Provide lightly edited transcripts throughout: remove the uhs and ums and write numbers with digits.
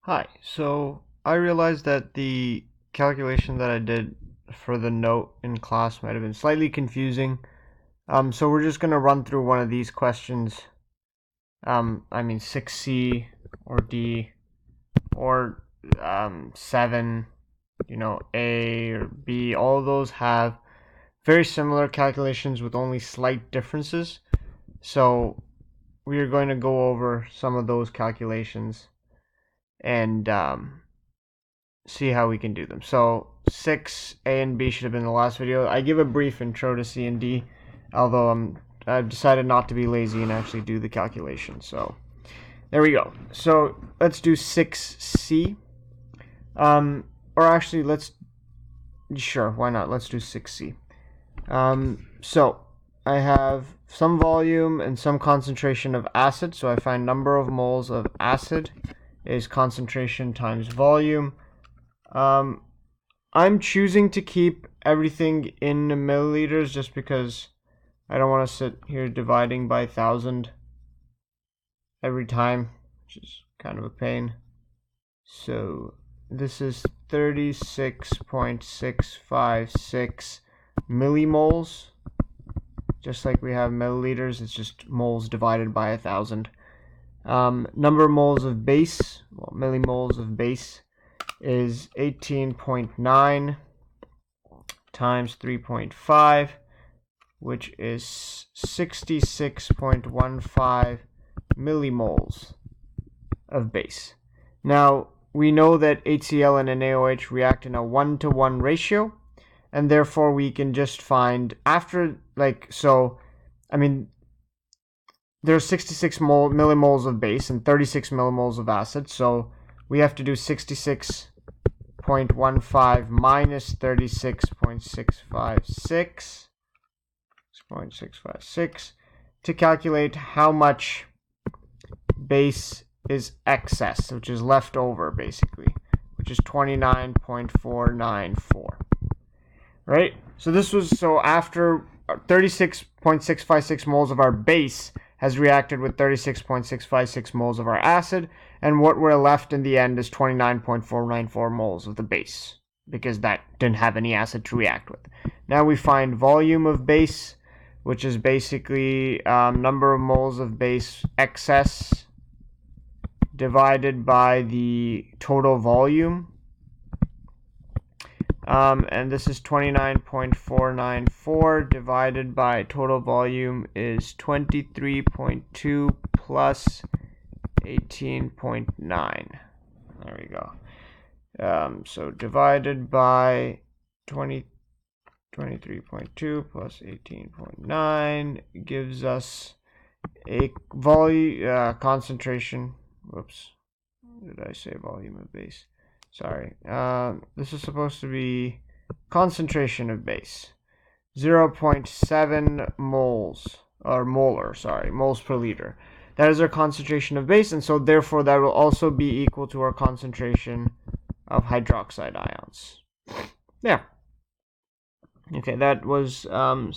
Hi, so I realized that the calculation that I did for the note in class might have been slightly confusing. So we're just going to run through one of these questions. 6C or D or 7, A or B. All of those have very similar calculations with only slight differences. So we are going to go over some of those calculations and see how we can do them. So 6A and B should have been in the last video. I give a brief intro to C and D, although I've decided not to be lazy and actually do the calculation. So there we go. So let's do 6C. Or actually, sure, why not? Let's do 6C. So I have some volume and some concentration of acid. So I find number of moles of acid is concentration times volume. I'm choosing to keep everything in milliliters just because I don't want to sit here dividing by 1,000 every time, which is kind of a pain. So this is 36.656 millimoles. Just like we have milliliters, it's just moles divided by 1,000. Number of moles of base, millimoles of base, is 18.9 times 3.5, which is 66.15 millimoles of base. Now, we know that HCl and NaOH react in a 1-to-1 ratio, and therefore we can just find there's 66 millimoles of base and 36 millimoles of acid, so we have to do 66.15 minus 36.656 to calculate how much base is excess, which is left over basically, which is 29.494. Right? So after 36.656 moles of our base has reacted with 36.656 moles of our acid, and what we're left in the end is 29.494 moles of the base, because that didn't have any acid to react with. Now we find volume of base, which is basically number of moles of base excess divided by the total volume. And this is 29.494 divided by total volume is 23.2 plus 18.9. There we go. So divided by 23.2 plus 18.9 gives us a concentration. Whoops. Did I say volume of base? Sorry. This is supposed to be concentration of base. 0.7 moles, or moles per liter. That is our concentration of base, and so therefore that will also be equal to our concentration of hydroxide ions. Yeah. Okay, that was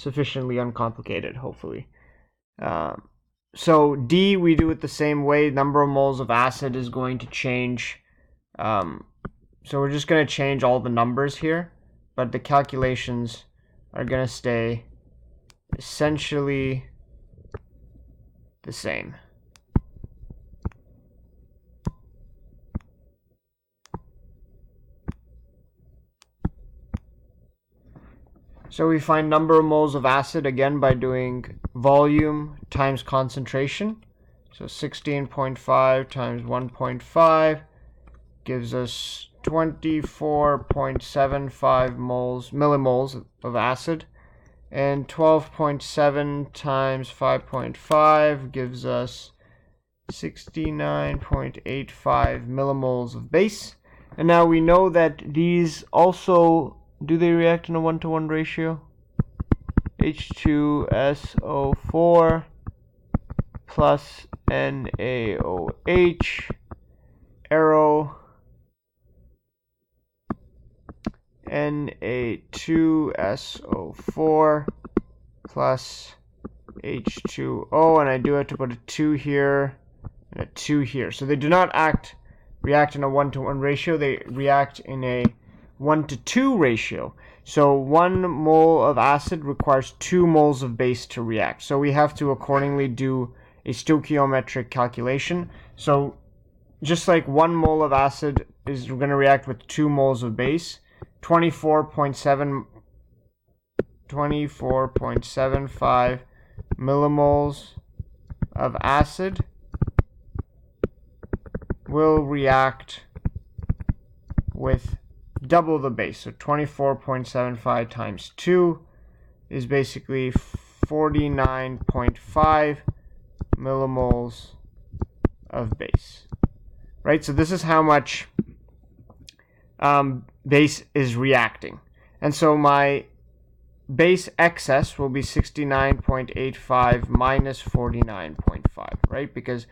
sufficiently uncomplicated, hopefully. So D, we do it the same way. Number of moles of acid is going to change. So we're just going to change all the numbers here, but the calculations are going to stay essentially the same. So we find number of moles of acid again by doing volume times concentration. So 16.5 times 1.5 gives us 24.75 millimoles of acid, and 12.7 times 5.5 gives us 69.85 millimoles of base. And now we know that these also, do they react in a 1-to-1 ratio? H2SO4 plus NaOH, arrow Na2SO4 plus H2O, and I do have to put a 2 here and a 2 here. So they do not act react in a 1-to-1 ratio. They react in a 1-to-2 ratio. So 1 mole of acid requires 2 moles of base to react. So we have to accordingly do a stoichiometric calculation. So just like 1 mole of acid is going to react with 2 moles of base, 24.75 millimoles of acid will react with double the base. So 24.75 times 2 is basically 49.5 millimoles of base. Right? So this is how much base is reacting. And so my base excess will be 69.85 minus 49.5, right? Because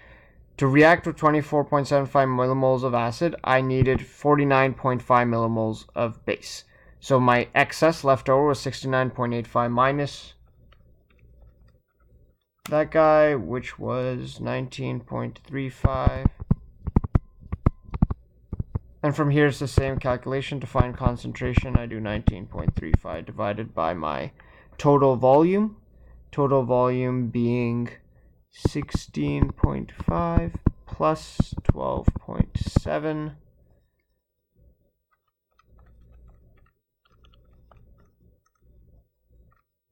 to react with 24.75 millimoles of acid, I needed 49.5 millimoles of base. So my excess left over was 69.85 minus that guy, which was 19.35. And from here it's the same calculation. To find concentration, I do 19.35 divided by my total volume. Total volume being 16.5 plus 12.7.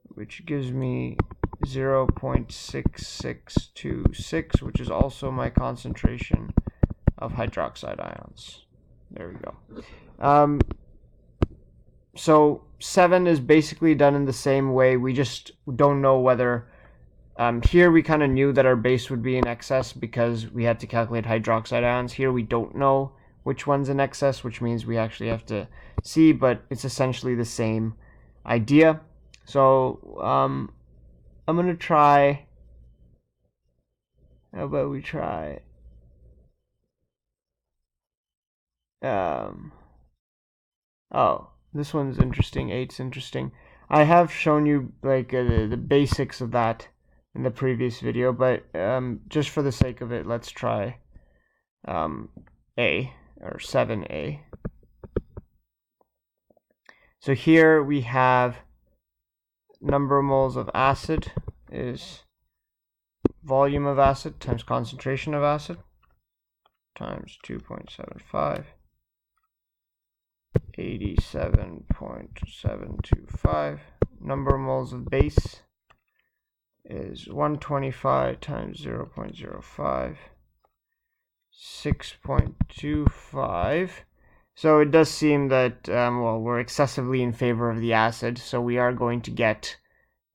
Which gives me 0.6626, which is also my concentration of hydroxide ions. There we go. So 7 is basically done in the same way. We just don't know whether... here we kind of knew that our base would be in excess because we had to calculate hydroxide ions. Here we don't know which one's in excess, which means we actually have to see, but it's essentially the same idea. So I'm going to try... How about we try... oh, this one's interesting. 8's interesting. I have shown you like the basics of that in the previous video, but just for the sake of it, let's try A, or 7A. So here we have number of moles of acid is volume of acid times concentration of acid times 2.75. 87.725. Number of moles of base is 125 times 0.05. 6.25. So it does seem that, well, we're excessively in favor of the acid, so we are going to get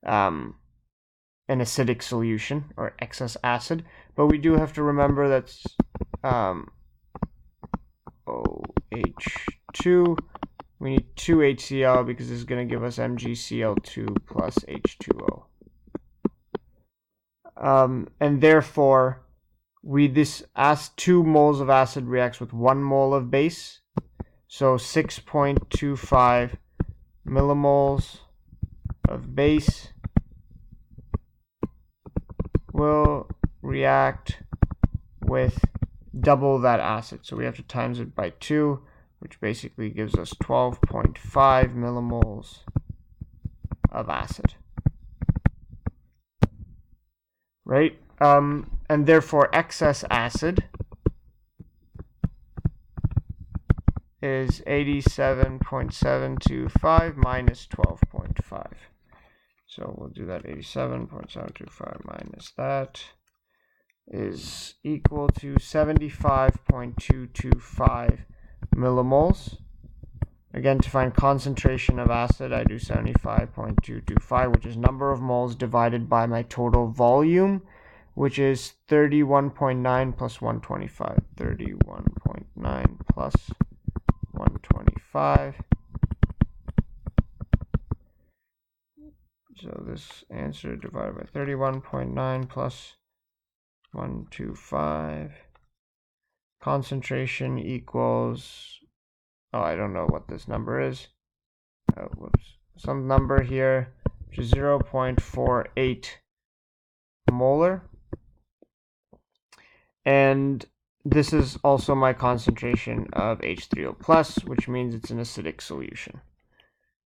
an acidic solution, or excess acid. But we do have to remember that's OH2. We need 2 HCl because this is going to give us MgCl2 plus H2O. And therefore, this 2 moles of acid reacts with 1 mole of base. So 6.25 millimoles of base will react with double that acid. So we have to times it by 2, which basically gives us 12.5 millimoles of acid. Right? And therefore excess acid is 87.725 minus 12.5. So we'll do that. 87.725 minus that is equal to 75.225 millimoles. Again, to find concentration of acid, I do 75.225, which is number of moles divided by my total volume, which is 31.9 plus 125. 31.9 plus 125. So this answer divided by 31.9 plus 125. Concentration equals, oh, I don't know what this number is. Whoops. Some number here, which is 0.48 molar. And this is also my concentration of H3O plus, which means it's an acidic solution.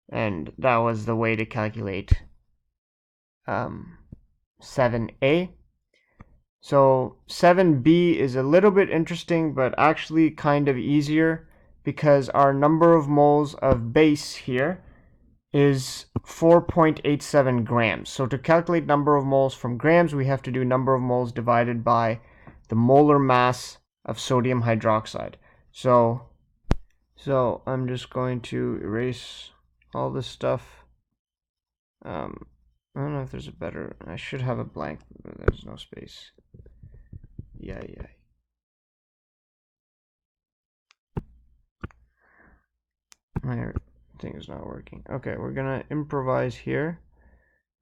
And that was the way to calculate 7A. So 7B is a little bit interesting, but actually kind of easier, because our number of moles of base here is 4.87 grams. So to calculate number of moles from grams, we have to do number of moles divided by the molar mass of sodium hydroxide. So I'm just going to erase all this stuff. I don't know if there's a better, I should have a blank, but there's no space. Yeah. My thing is not working. Okay, we're gonna improvise here.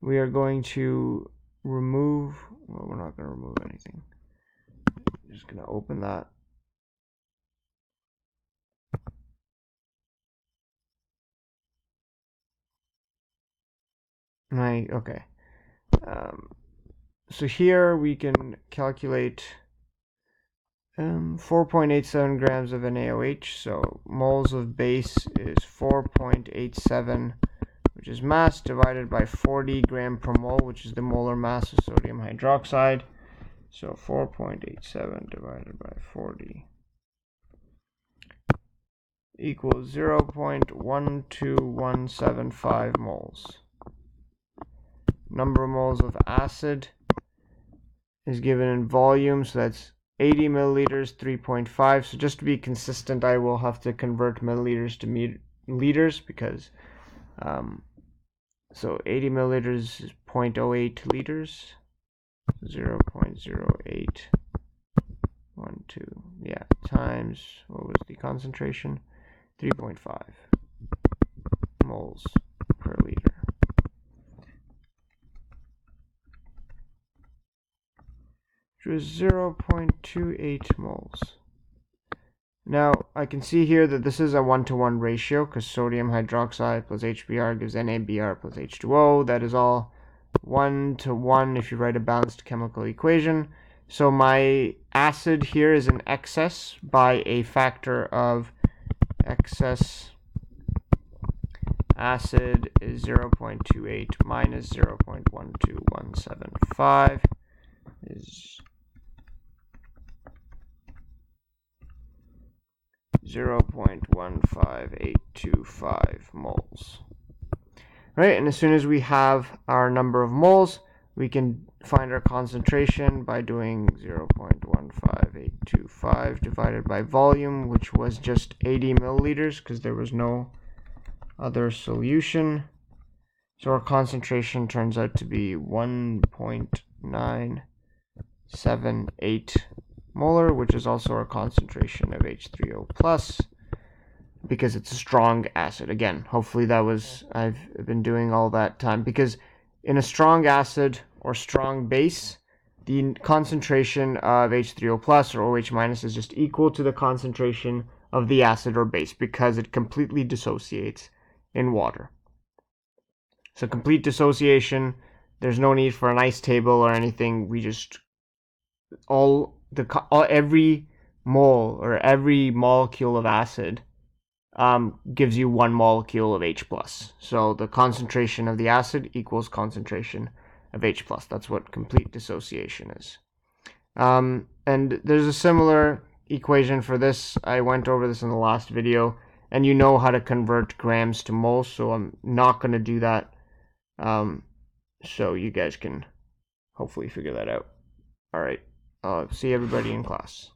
We are going to remove, well, we're not gonna remove anything. I'm just gonna open that. Okay. So here we can calculate 4.87 grams of NaOH. So moles of base is 4.87, which is mass, divided by 40 gram per mole, which is the molar mass of sodium hydroxide. So 4.87 divided by 40 equals 0.12175 moles. Number of moles of acid is given in volume, so that's 80 milliliters, 3.5. So just to be consistent, I will have to convert milliliters to liters, because so 80 milliliters is 0.08 liters, 0.0812, yeah, times, what was the concentration? 3.5 moles per liter. Which was 0.28 moles. Now, I can see here that this is a 1-to-1 ratio, because sodium hydroxide plus HBr gives NaBr plus H2O. That is all 1-to-1 if you write a balanced chemical equation. So my acid here is in excess by a factor of excess acid is 0.28 minus 0.12175 is 0.15825 moles. Right, and as soon as we have our number of moles, we can find our concentration by doing 0.15825 divided by volume, which was just 80 milliliters because there was no other solution. So our concentration turns out to be 1.978 molar, which is also our concentration of H3O plus, because it's a strong acid. Again, hopefully that was, I've been doing all that time, because in a strong acid or strong base, the concentration of H3O plus or OH minus is just equal to the concentration of the acid or base, because it completely dissociates in water. So complete dissociation, there's no need for an ice table or anything. We just, every mole or every molecule of acid gives you one molecule of H plus. So the concentration of the acid equals concentration of H plus. That's what complete dissociation is. And there's a similar equation for this. I went over this in the last video, and you know how to convert grams to moles, so I'm not going to do that. So you guys can hopefully figure that out. All right. See everybody in class.